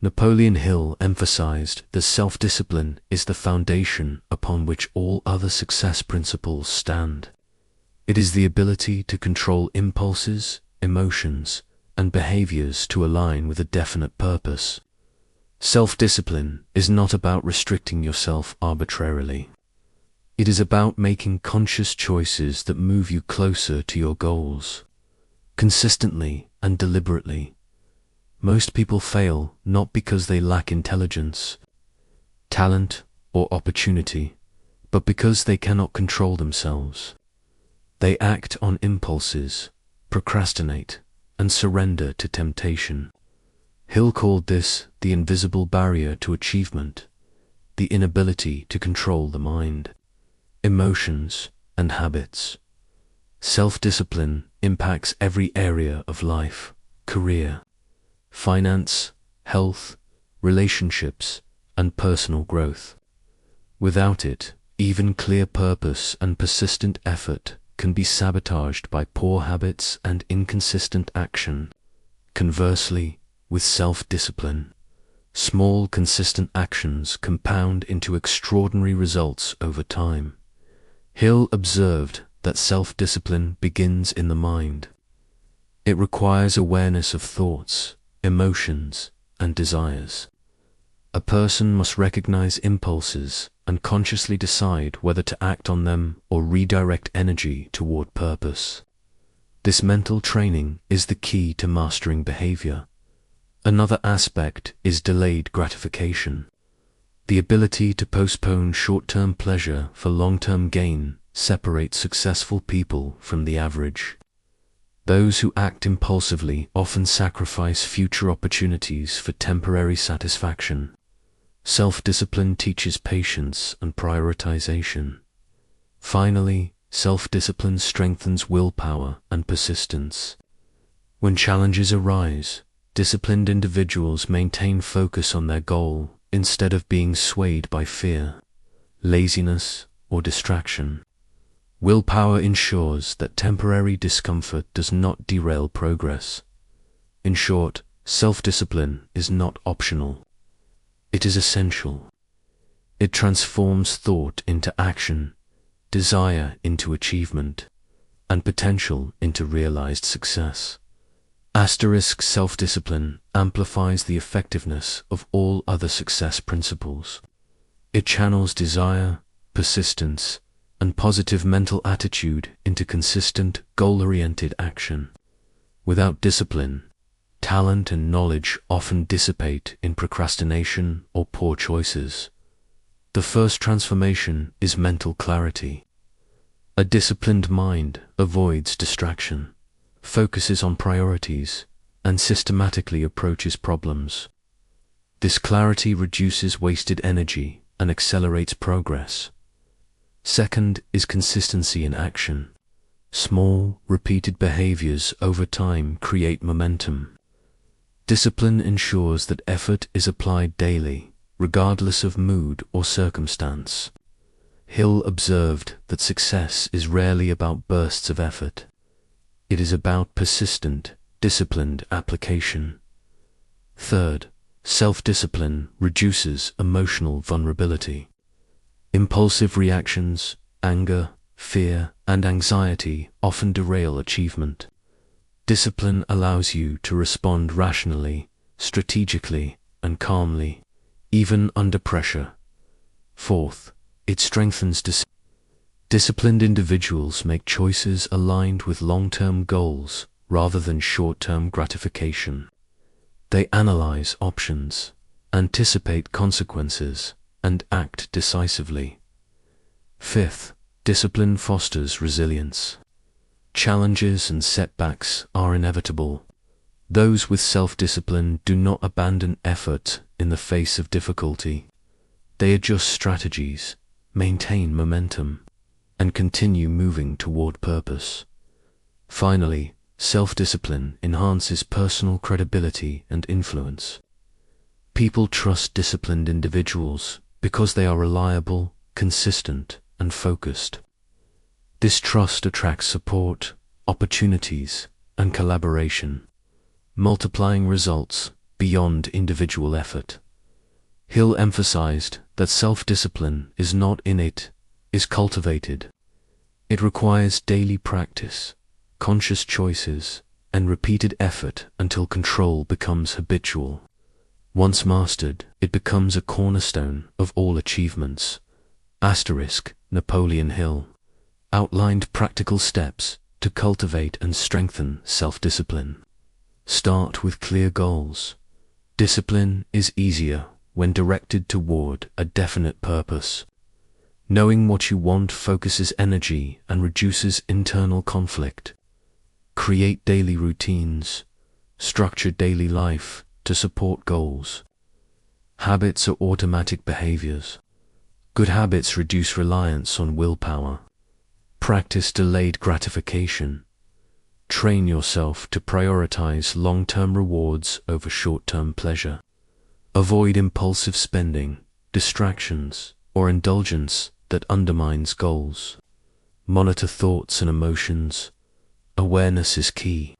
Napoleon Hill emphasized that self-discipline is the foundation upon which all other success principles stand. It is the ability to control impulses, emotions, and behaviors to align with a definite purpose. Self-discipline is not about restricting yourself arbitrarily. It is about making conscious choices that move you closer to your goals, consistently and deliberately. Most people fail not because they lack intelligence, talent, or opportunity, but because they cannot control themselves. They act on impulses, procrastinate, and surrender to temptation. Hill called this the invisible barrier to achievement, the inability to control the mind, emotions, and habits. Self-discipline impacts every area of life: career, finance, health, relationships, and personal growth. Without it, even clear purpose and persistent effort can be sabotaged by poor habits and inconsistent action. Conversely, with self-discipline, small, consistent actions compound into extraordinary results over time. Hill observed that self-discipline begins in the mind. It requires awareness of thoughts, emotions, and desires. A person must recognize impulses and consciously decide whether to act on them or redirect energy toward purpose. This mental training is the key to mastering behavior. Another aspect is delayed gratification. The ability to postpone short-term pleasure for long-term gain separates successful people from the average. Those who act impulsively often sacrifice future opportunities for temporary satisfaction. Self-discipline teaches patience and prioritization. Finally, self-discipline strengthens willpower and persistence. When challenges arise, disciplined individuals maintain focus on their goal instead of being swayed by fear, laziness, or distraction. Willpower ensures that temporary discomfort does not derail progress. In short, self-discipline is not optional. It is essential. It transforms thought into action, desire into achievement, and potential into realized success. Self-discipline amplifies the effectiveness of all other success principles. It channels desire, persistence, and positive mental attitude into consistent, goal-oriented action. Without discipline, talent and knowledge often dissipate in procrastination or poor choices. The first transformation is mental clarity. A disciplined mind avoids distraction, focuses on priorities, and systematically approaches problems. This clarity reduces wasted energy and accelerates progress. Second is consistency in action. Small, repeated behaviors over time create momentum. Discipline ensures that effort is applied daily, regardless of mood or circumstance. Hill observed that success is rarely about bursts of effort. It is about persistent, disciplined application. Third, self-discipline reduces emotional vulnerability. Impulsive reactions, anger, fear, and anxiety often derail achievement. Discipline allows you to respond rationally, strategically, and calmly, even under pressure. Fourth, it strengthens disciplined individuals make choices aligned with long-term goals rather than short-term gratification. They analyze options, anticipate consequences, and act decisively. Fifth, discipline fosters resilience. Challenges and setbacks are inevitable. Those with self-discipline do not abandon effort in the face of difficulty. They adjust strategies, maintain momentum, and continue moving toward purpose. Finally, self-discipline enhances personal credibility and influence. People trust disciplined individuals because they are reliable, consistent, and focused. This trust attracts support, opportunities, and collaboration, multiplying results beyond individual effort. Hill emphasized that self-discipline is not innate, is cultivated. It requires daily practice, conscious choices, and repeated effort until control becomes habitual. Once mastered, it becomes a cornerstone of all achievements. Napoleon Hill outlined practical steps to cultivate and strengthen self-discipline. Start with clear goals. Discipline is easier when directed toward a definite purpose. Knowing what you want focuses energy and reduces internal conflict. Create daily routines. Structure daily life to support goals. Habits are automatic behaviors. Good habits reduce reliance on willpower. Practice delayed gratification. Train yourself to prioritize long-term rewards over short-term pleasure. Avoid impulsive spending, distractions, or indulgence that undermines goals. Monitor thoughts and emotions. Awareness is key.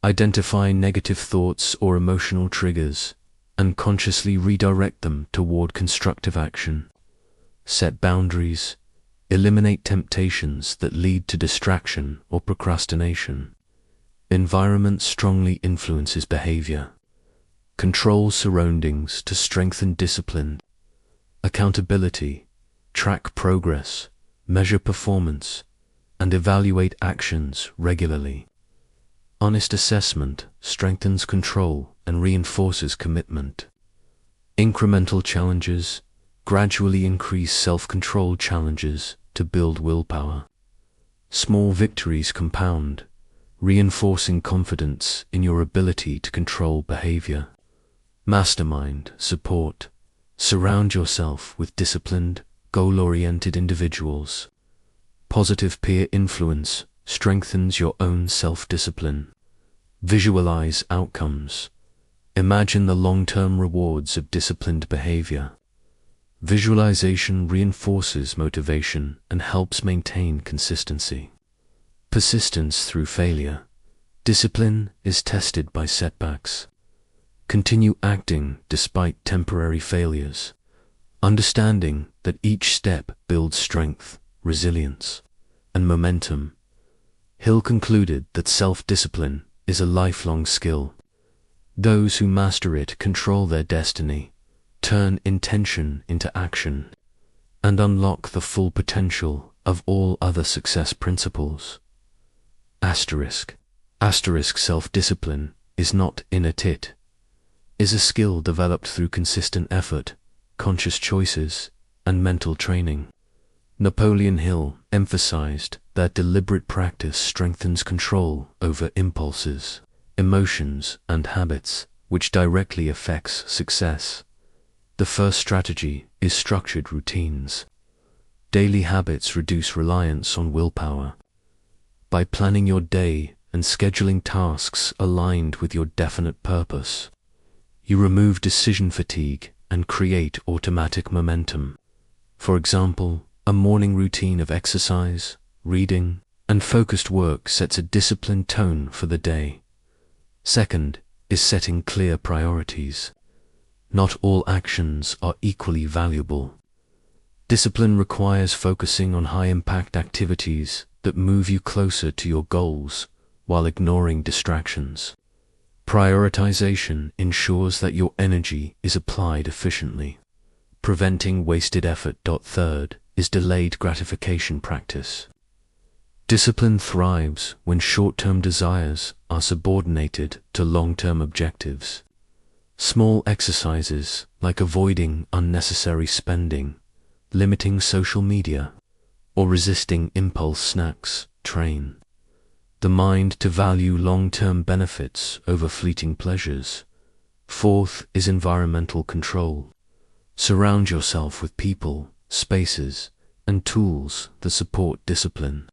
Identify negative thoughts or emotional triggers and consciously redirect them toward constructive action. Set boundaries. Eliminate temptations that lead to distraction or procrastination. Environment strongly influences behavior. Control surroundings to strengthen discipline. Accountability. Track progress, measure performance, and evaluate actions regularly. Honest assessment strengthens control and reinforces commitment. Incremental challenges gradually increase self-control challenges to build willpower. Small victories compound, reinforcing confidence in your ability to control behavior. Mastermind support. Surround yourself with disciplined, goal-oriented individuals. Positive peer influence strengthens your own self-discipline. Visualize outcomes. Imagine the long-term rewards of disciplined behavior. Visualization reinforces motivation and helps maintain consistency. Persistence through failure. Discipline is tested by setbacks. Continue acting despite temporary failures, understanding that each step builds strength, resilience, and momentum. Hill concluded that self-discipline is a lifelong skill. Those who master it control their destiny, turn intention into action, and unlock the full potential of all other success principles. Asterisk self-discipline is not innate, is a skill developed through consistent effort, conscious choices, and mental training. Napoleon Hill emphasized that deliberate practice strengthens control over impulses, emotions, and habits, which directly affects success. The first strategy is structured routines. Daily habits reduce reliance on willpower. By planning your day and scheduling tasks aligned with your definite purpose, you remove decision fatigue and create automatic momentum. For example, a morning routine of exercise, reading, and focused work sets a disciplined tone for the day. Second is setting clear priorities. Not all actions are equally valuable. Discipline requires focusing on high-impact activities that move you closer to your goals while ignoring distractions. Prioritization ensures that your energy is applied efficiently, preventing wasted effort. Third is delayed gratification practice. Discipline thrives when short-term desires are subordinated to long-term objectives. Small exercises like avoiding unnecessary spending, limiting social media, or resisting impulse snacks train the mind to value long-term benefits over fleeting pleasures. Fourth is environmental control. Surround yourself with people, spaces, and tools that support discipline.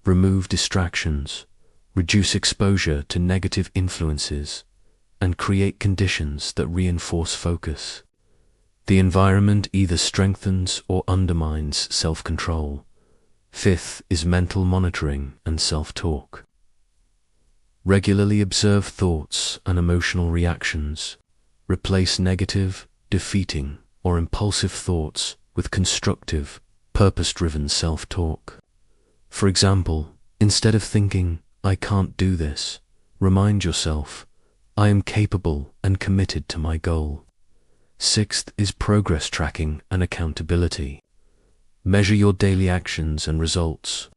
Remove distractions, reduce exposure to negative influences, and create conditions that reinforce focus. The environment either strengthens or undermines self-control. Fifth is mental monitoring and self-talk. Regularly observe thoughts and emotional reactions. Replace negative, defeating, or impulsive thoughts with constructive, purpose-driven self-talk. For example, instead of thinking, "I can't do this," remind yourself, "I am capable and committed to my goal." Sixth is progress tracking and accountability. Measure your daily actions and results.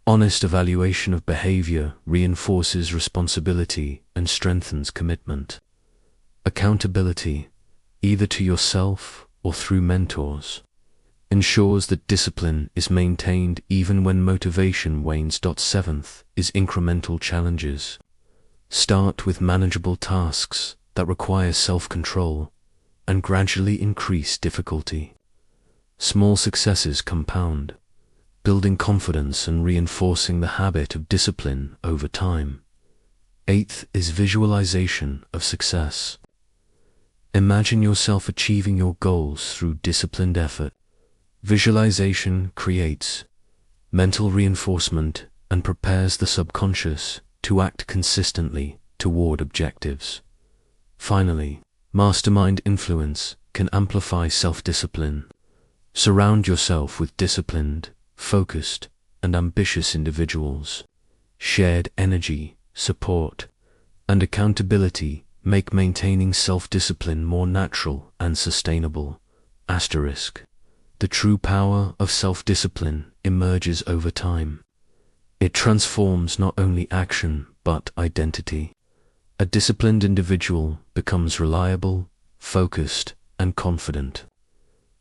Honest evaluation of behavior reinforces responsibility and strengthens commitment. Accountability, either to yourself or through mentors, ensures that discipline is maintained even when motivation wanes. Seventh is incremental challenges. Start with manageable tasks that require self-control and gradually increase difficulty. Small successes compound, building confidence and reinforcing the habit of discipline over time. Eighth is visualization of success. Imagine yourself achieving your goals through disciplined effort. Visualization creates mental reinforcement and prepares the subconscious to act consistently toward objectives. Finally, mastermind influence can amplify self-discipline. Surround yourself with disciplined, focused, and ambitious individuals. Shared energy, support, and accountability make maintaining self-discipline more natural and sustainable. The true power of self-discipline emerges over time. It transforms not only action but identity. A disciplined individual becomes reliable, focused, and confident.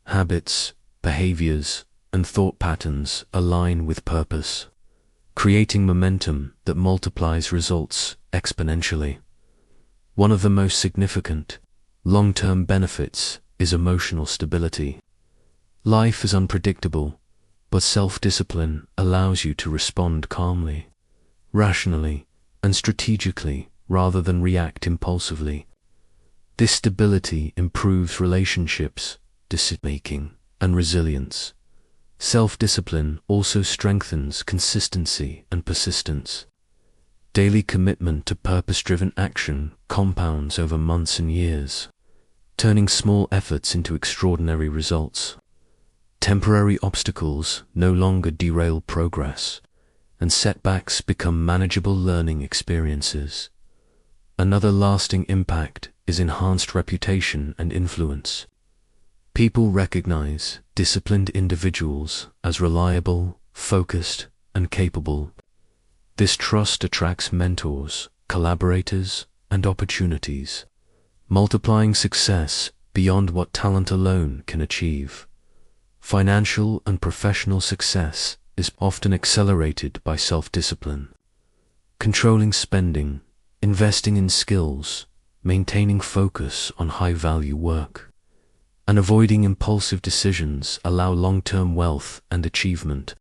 Habits, behaviors, and thought patterns align with purpose, creating momentum that multiplies results exponentially. One of the most significant, long-term benefits is emotional stability. Life is unpredictable, but self-discipline allows you to respond calmly, rationally, and strategically rather than react impulsively. This stability improves relationships, decision-making, and resilience. Self-discipline also strengthens consistency and persistence. Daily commitment to purpose-driven action compounds over months and years, turning small efforts into extraordinary results. Temporary obstacles no longer derail progress, and setbacks become manageable learning experiences. Another lasting impact is enhanced reputation and influence. People recognize disciplined individuals as reliable, focused, and capable. This trust attracts mentors, collaborators, and opportunities, multiplying success beyond what talent alone can achieve. Financial and professional success is often accelerated by self-discipline. Controlling spending, investing in skills, maintaining focus on high-value work, and avoiding impulsive decisions allow long-term wealth and achievement.